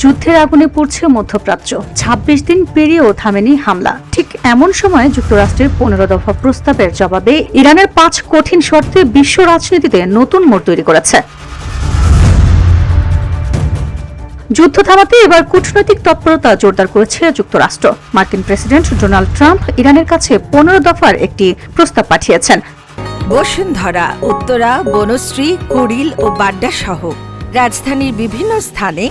যুদ্ধের আগুনে পুড়ছে মধ্যপ্রাচ্য, ২৬ দিন পেরিয়েও থামেনি হামলা। ঠিক এমন সময় যুক্তরাষ্ট্রের ১৫ দফা প্রস্তাবের জবাবে ইরানের ৫ কঠিন শর্তে বিশ্ব রাজনীতিতে নতুন মোড় তৈরি করেছে। যুদ্ধ থামাতে এবার কূটনৈতিক তৎপরতা জোরদার করেছে যুক্তরাষ্ট্র। মার্কিন প্রেসিডেন্ট ডোনাল্ড ট্রাম্প ইরানের কাছে ১৫ দফার একটি প্রস্তাব পাঠিয়েছেন। বসুন্ধরা, উত্তরা, বনশ্রী, কুড়িল ও বাড্ডা সহ রাজধানীর বিভিন্ন স্থানে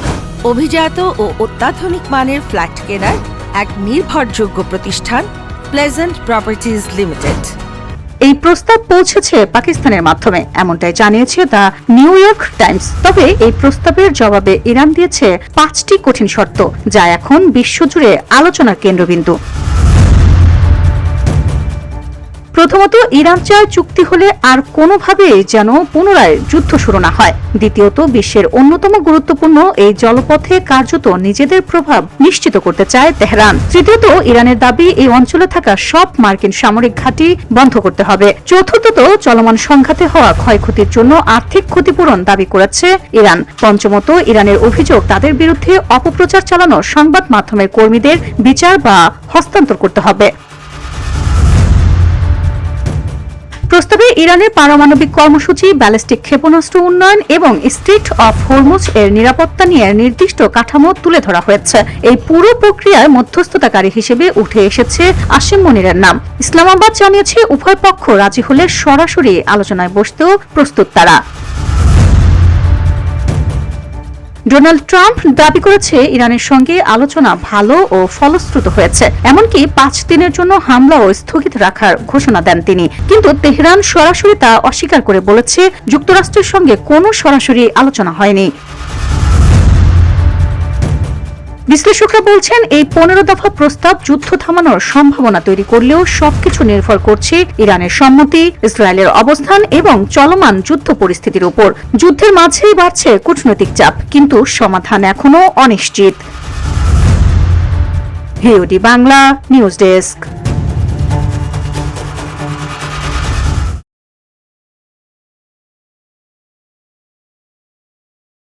অভিজাত ও অত্যাধুনিক মানের ফ্ল্যাট কেনার এক নির্ভরযোগ্য প্রতিষ্ঠান প্লেজেন্ট প্রপার্টিজ লিমিটেড। এই প্রস্তাব পৌঁছেছে পাকিস্তানের মাধ্যমে, এমনটাই জানিয়েছে দ্য নিউ ইয়র্ক টাইমস। তবে এই প্রস্তাবের জবাবে ইরান দিয়েছে ৫টি কঠিন শর্ত, যা এখন বিশ্বজুড়ে আলোচনার কেন্দ্রবিন্দু। প্রথমত, ইরান চায় চুক্তি হলে আর কোনোভাবেই যেন পুনরায় যুদ্ধ শুরু না হয়। দ্বিতীয়ত, বিশ্বের অন্যতম গুরুত্বপূর্ণ এই জলপথে কার্যত নিজেদের প্রভাব নিশ্চিত করতে চায় তেহরান। তৃতীয়ত, ইরানের দাবি এই অঞ্চলে থাকা সব মার্কিন সামরিক ঘাঁটি বন্ধ করতে হবে। চতুর্থত, চলমান সংঘাতে হওয়া ক্ষয়ক্ষতির জন্য আর্থিক ক্ষতিপূরণ দাবি করেছে ইরান। পঞ্চমত, ইরানের অভিযোগ তাদের বিরুদ্ধে অপপ্রচার চালানো সংবাদ মাধ্যমের কর্মীদের বিচার বা হস্তান্তর করতে হবে। প্রস্তাবে ইরানের পারমাণবিক কর্মসূচি, ব্যালিস্টিক ক্ষেপণাস্ত্র উন্নয়ন এবং স্ট্রেইট অফ হরমুজ এর নিরাপত্তা নিয়ে নির্দিষ্ট কাঠামো তুলে ধরা হয়েছে। এই পুরো প্রক্রিয়ায় মধ্যস্থতাকারী হিসেবে উঠে এসেছে আসিম মনিরের নাম। ইসলামাবাদ জানিয়েছে উভয় পক্ষ রাজি হলে সরাসরি আলোচনায় বসতেও প্রস্তুত তারা। ডোনাল্ড ট্রাম্প দাবি করেছে ইরানের সঙ্গে আলোচনা ভালো ও ফলশ্রুত হয়েছে। এমনকি ৫ দিনের জন্য হামলাও স্থগিত রাখার ঘোষণা দেন তিনি। কিন্তু তেহরান সরাসরি তা অস্বীকার করে বলেছে যুক্তরাষ্ট্রের সঙ্গে কোনো সরাসরি আলোচনা হয়নি। বিশ্লেষকরা বলছেন এই ১৫ দফা প্রস্তাব যুদ্ধ থামানোর সম্ভাবনা তৈরি করলেও সবকিছু নির্ভর করছে ইরানের সম্মতি, ইসরায়েলের অবস্থান এবং চলমান যুদ্ধ পরিস্থিতির উপর। যুদ্ধের মাঝেই বাড়ছে কূটনৈতিক চাপ, কিন্তু সমাধান এখনো অনিশ্চিত। VOD Bangla news desk.